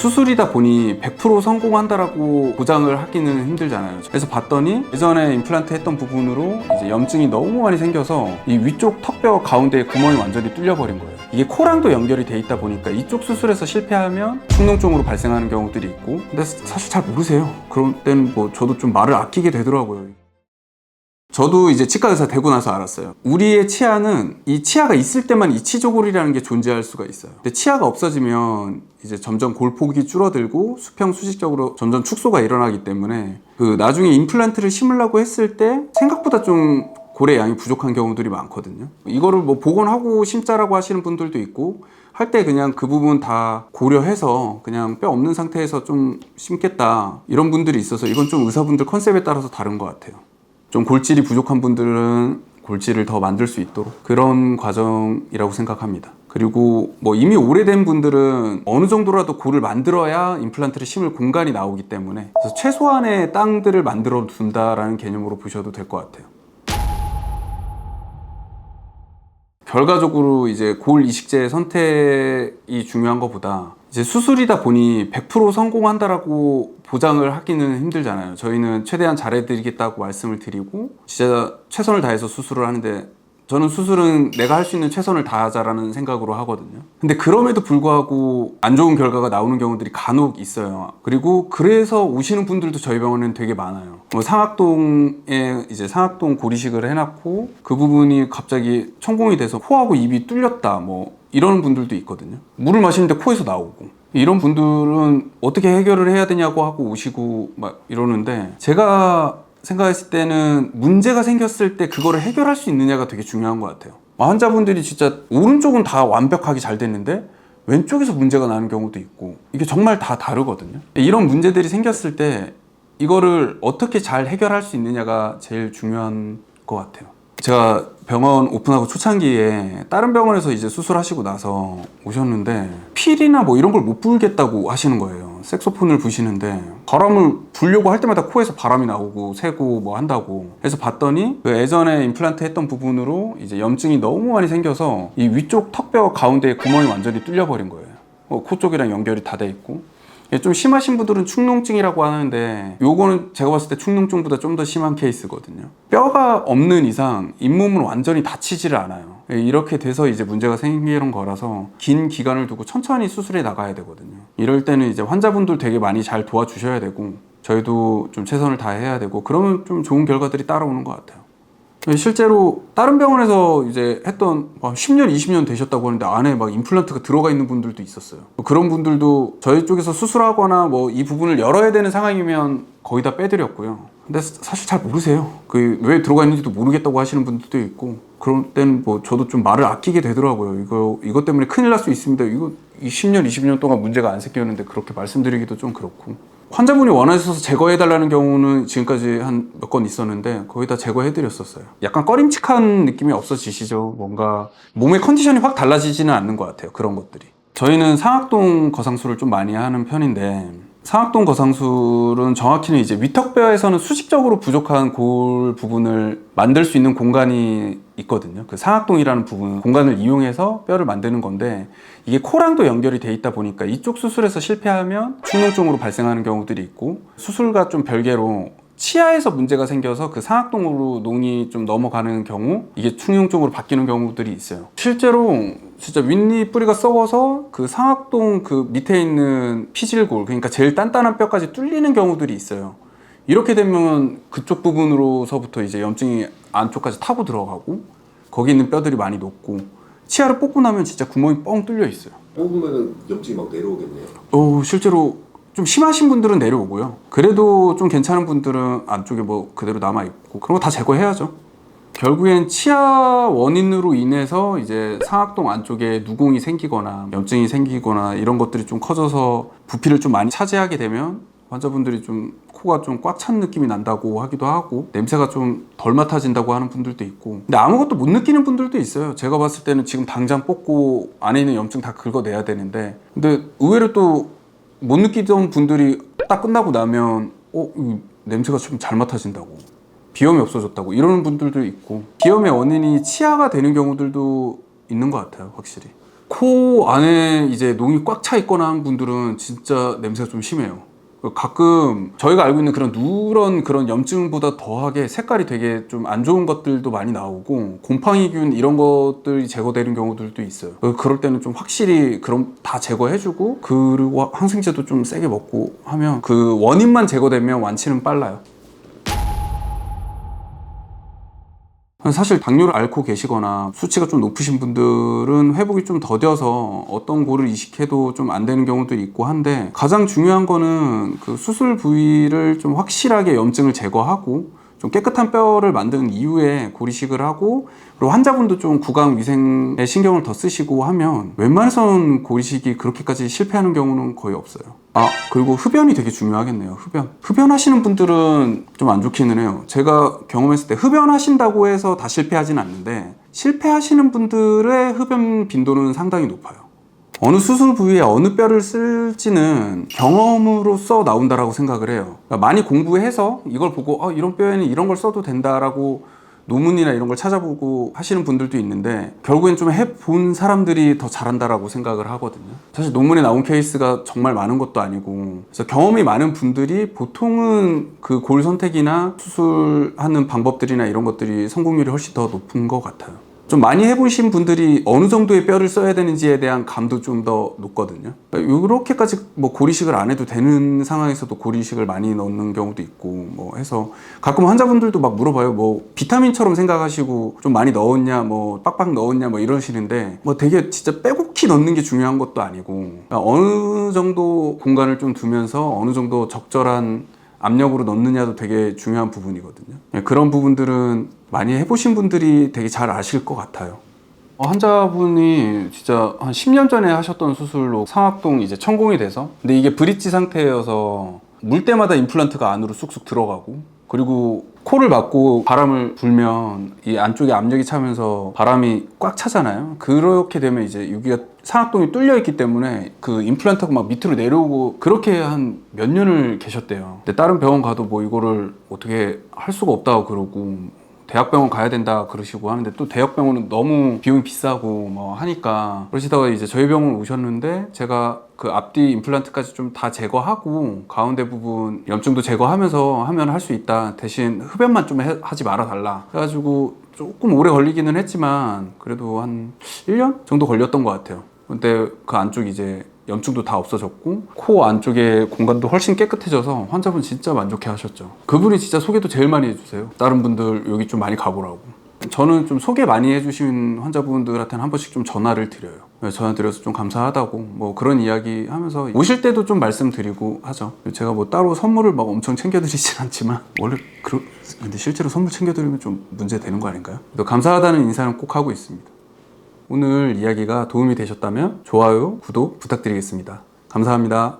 수술이다 보니 100% 성공한다라고 보장을 하기는 힘들잖아요. 그래서 봤더니 예전에 임플란트 했던 부분으로 이제 염증이 너무 많이 생겨서 이 위쪽 턱뼈 가운데 구멍이 완전히 뚫려버린 거예요. 이게 코랑도 연결이 돼 있다 보니까 이쪽 수술에서 실패하면 충농증으로 발생하는 경우들이 있고, 근데 사실 잘 모르세요. 그럴 때는 뭐 저도 좀 말을 아끼게 되더라고요. 저도 이제 치과 의사 되고 나서 알았어요. 우리의 치아는 이 치아가 있을 때만 이치조골이라는 게 존재할 수가 있어요. 근데 치아가 없어지면 이제 점점 골폭이 줄어들고 수평 수직적으로 점점 축소가 일어나기 때문에 나중에 임플란트를 심으려고 했을 때 생각보다 좀 골의 양이 부족한 경우들이 많거든요. 이거를 뭐 복원하고 심자라고 하시는 분들도 있고, 할 때 그냥 그 부분 다 고려해서 그냥 뼈 없는 상태에서 좀 심겠다 이런 분들이 있어서, 이건 좀 의사분들 컨셉에 따라서 다른 것 같아요. 좀 골질이 부족한 분들은 골질을 더 만들 수 있도록 그런 과정이라고 생각합니다. 그리고 뭐 이미 오래된 분들은 어느 정도라도 골을 만들어야 임플란트를 심을 공간이 나오기 때문에, 그래서 최소한의 땅들을 만들어 둔다라는 개념으로 보셔도 될 것 같아요. 결과적으로 이제 골 이식제 선택이 중요한 것보다 이제 수술이다 보니 100% 성공한다라고 보장을 하기는 힘들잖아요. 저희는 최대한 잘해드리겠다고 말씀을 드리고 진짜 최선을 다해서 수술을 하는데, 저는 수술은 내가 할 수 있는 최선을 다하자라는 생각으로 하거든요. 근데 그럼에도 불구하고 안 좋은 결과가 나오는 경우들이 간혹 있어요. 그리고 그래서 오시는 분들도 저희 병원에는 되게 많아요. 뭐 상악동에 이제 상악동 골이식을 해놨고 그 부분이 갑자기 천공이 돼서 코하고 입이 뚫렸다 뭐 이런 분들도 있거든요. 물을 마시는데 코에서 나오고, 이런 분들은 어떻게 해결을 해야 되냐고 하고 오시고 막 이러는데, 제가 생각했을 때는 문제가 생겼을 때 그거를 해결할 수 있느냐가 되게 중요한 것 같아요. 환자분들이 진짜 오른쪽은 다 완벽하게 잘 됐는데 왼쪽에서 문제가 나는 경우도 있고, 이게 정말 다 다르거든요. 이런 문제들이 생겼을 때 이거를 어떻게 잘 해결할 수 있느냐가 제일 중요한 것 같아요. 제가 병원 오픈하고 초창기에 다른 병원에서 이제 수술하시고 나서 오셨는데 필이나 뭐 이런 걸 못 불겠다고 하시는 거예요. 색소폰을 부시는데 바람을 불려고 할 때마다 코에서 바람이 나오고 새고 뭐 한다고 해서 봤더니 그 예전에 임플란트 했던 부분으로 이제 염증이 너무 많이 생겨서 이 위쪽 턱뼈 가운데 구멍이 완전히 뚫려버린 거예요. 코 쪽이랑 연결이 다 돼 있고, 좀 심하신 분들은 축농증이라고 하는데 요거는 제가 봤을 때 축농증보다 좀 더 심한 케이스거든요. 뼈가 없는 이상 잇몸은 완전히 다치지를 않아요. 이렇게 돼서 이제 문제가 생기는 거라서 긴 기간을 두고 천천히 수술해 나가야 되거든요. 이럴 때는 이제 환자분들 되게 많이 잘 도와주셔야 되고 저희도 좀 최선을 다해야 되고, 그러면 좀 좋은 결과들이 따라오는 것 같아요. 실제로 다른 병원에서 이제 했던 10년, 20년 되셨다고 하는데 안에 막 임플란트가 들어가 있는 분들도 있었어요. 그런 분들도 저희 쪽에서 수술하거나 뭐 이 부분을 열어야 되는 상황이면 거의 다 빼드렸고요. 근데 사실 잘 모르세요. 그 왜 들어가 있는지도 모르겠다고 하시는 분들도 있고, 그럴 땐 뭐 저도 좀 말을 아끼게 되더라고요. 이것 때문에 큰일 날 수 있습니다. 이거 10년, 20년 동안 문제가 안 생겼는데 그렇게 말씀드리기도 좀 그렇고, 환자분이 원하셔서 제거해달라는 경우는 지금까지 한 몇 건 있었는데 거의 다 제거해드렸었어요. 약간 꺼림칙한 느낌이 없어지시죠? 뭔가 몸의 컨디션이 확 달라지지는 않는 것 같아요. 그런 것들이. 저희는 상악동 거상술을 좀 많이 하는 편인데, 상악동 거상술은 정확히는 이제 위턱뼈에서는 수직적으로 부족한 골 부분을 만들 수 있는 공간이 있거든요. 그 상악동이라는 부분 공간을 이용해서 뼈를 만드는 건데, 이게 코랑도 연결이 돼 있다 보니까 이쪽 수술에서 실패하면 축농증으로 발생하는 경우들이 있고, 수술과 좀 별개로 치아에서 문제가 생겨서 그 상악동으로 농이 좀 넘어가는 경우 이게 축농증으로 바뀌는 경우들이 있어요. 실제로 진짜 윗니 뿌리가 썩어서 그 상악동 그 밑에 있는 피질골, 그러니까 제일 단단한 뼈까지 뚫리는 경우들이 있어요. 이렇게 되면 그쪽 부분으로서부터 이제 염증이 안쪽까지 타고 들어가고 거기 있는 뼈들이 많이 녹고, 치아를 뽑고 나면 진짜 구멍이 뻥 뚫려 있어요. 뽑으면 염증이 막 내려오겠네요. 실제로 좀 심하신 분들은 내려오고요. 그래도 좀 괜찮은 분들은 안쪽에 뭐 그대로 남아있고, 그런 거 다 제거해야죠. 결국엔 치아 원인으로 인해서 이제 상악동 안쪽에 누공이 생기거나 염증이 생기거나 이런 것들이 좀 커져서 부피를 좀 많이 차지하게 되면 환자분들이 좀 코가 좀 꽉 찬 느낌이 난다고 하기도 하고, 냄새가 좀 덜 맡아진다고 하는 분들도 있고, 근데 아무것도 못 느끼는 분들도 있어요. 제가 봤을 때는 지금 당장 뽑고 안에 있는 염증 다 긁어내야 되는데, 근데 의외로 또 못 느끼던 분들이 딱 끝나고 나면 냄새가 좀 잘 맡아진다고, 비염이 없어졌다고 이러는 분들도 있고, 비염의 원인이 치아가 되는 경우들도 있는 것 같아요. 확실히 코 안에 이제 농이 꽉 차 있거나 한 분들은 진짜 냄새가 좀 심해요. 가끔 저희가 알고 있는 그런 누런 그런 염증보다 더하게 색깔이 되게 좀 안 좋은 것들도 많이 나오고 곰팡이균 이런 것들이 제거되는 경우들도 있어요. 그럴 때는 좀 확실히 그럼 다 제거해주고 그리고 항생제도 좀 세게 먹고 하면 그 원인만 제거되면 완치는 빨라요. 사실 당뇨를 앓고 계시거나 수치가 좀 높으신 분들은 회복이 좀 더뎌서 어떤 고를 이식해도 좀 안 되는 경우도 있고 한데, 가장 중요한 거는 그 수술 부위를 좀 확실하게 염증을 제거하고 좀 깨끗한 뼈를 만든 이후에 고리식을 하고, 그리고 환자분도 좀 구강 위생에 신경을 더 쓰시고 하면 웬만해서는 고리식이 그렇게까지 실패하는 경우는 거의 없어요. 그리고 흡연이 되게 중요하겠네요. 흡연하시는 분들은 좀 안 좋기는 해요. 제가 경험했을 때 흡연하신다고 해서 다 실패하진 않는데, 실패하시는 분들의 흡연 빈도는 상당히 높아요. 어느 수술 부위에 어느 뼈를 쓸지는 경험으로써 나온다라고 생각을 해요. 그러니까 많이 공부해서 이걸 보고 이런 뼈에는 이런 걸 써도 된다라고 논문이나 이런 걸 찾아보고 하시는 분들도 있는데, 결국엔 좀 해본 사람들이 더 잘한다라고 생각을 하거든요. 사실 논문에 나온 케이스가 정말 많은 것도 아니고, 그래서 경험이 많은 분들이 보통은 그 골 선택이나 수술하는 방법들이나 이런 것들이 성공률이 훨씬 더 높은 것 같아요. 좀 많이 해보신 분들이 어느 정도의 뼈를 써야 되는지에 대한 감도 좀 더 높거든요. 이렇게까지 뭐 고리식을 안 해도 되는 상황에서도 고리식을 많이 넣는 경우도 있고 뭐 해서, 가끔 환자분들도 막 물어봐요. 뭐 비타민처럼 생각하시고 좀 많이 넣었냐, 뭐 빡빡 넣었냐, 뭐 이러시는데, 뭐 되게 진짜 빼곡히 넣는 게 중요한 것도 아니고, 그러니까 어느 정도 공간을 좀 두면서 어느 정도 적절한 압력으로 넣느냐도 되게 중요한 부분이거든요. 그런 부분들은 많이 해보신 분들이 되게 잘 아실 것 같아요. 환자분이 진짜 한 10년 전에 하셨던 수술로 상악동 이제 천공이 돼서, 근데 이게 브릿지 상태여서 물 때마다 임플란트가 안으로 쑥쑥 들어가고, 그리고 코를 막고 바람을 불면 이 안쪽에 압력이 차면서 바람이 꽉 차잖아요. 그렇게 되면 이제 여기가 상악동이 뚫려 있기 때문에 그 임플란트가 막 밑으로 내려오고, 그렇게 한 몇 년을 계셨대요. 근데 다른 병원 가도 뭐 이거를 어떻게 할 수가 없다고 그러고, 대학병원 가야 된다 그러시고 하는데, 또 대학병원은 너무 비용이 비싸고 뭐 하니까, 그러시다가 이제 저희 병원 오셨는데, 제가 그 앞뒤 임플란트까지 좀 다 제거하고 가운데 부분 염증도 제거하면서 하면 할 수 있다, 대신 흡연만 좀 하지 말아 달라 해가지고 조금 오래 걸리기는 했지만 그래도 한 1년 정도 걸렸던 것 같아요. 근데 그 안쪽 이제 염증도 다 없어졌고 코 안쪽에 공간도 훨씬 깨끗해져서 환자분 진짜 만족해 하셨죠. 그분이 진짜 소개도 제일 많이 해주세요. 다른 분들 여기 좀 많이 가보라고. 저는 좀 소개 많이 해주신 환자분들한테는 한 번씩 좀 전화를 드려요. 전화 드려서 좀 감사하다고 뭐 그런 이야기 하면서, 오실 때도 좀 말씀드리고 하죠. 제가 뭐 따로 선물을 막 엄청 챙겨드리진 않지만, 원래 근데 실제로 선물 챙겨드리면 좀 문제 되는 거 아닌가요? 또 감사하다는 인사는 꼭 하고 있습니다. 오늘 이야기가 도움이 되셨다면 좋아요, 구독 부탁드리겠습니다. 감사합니다.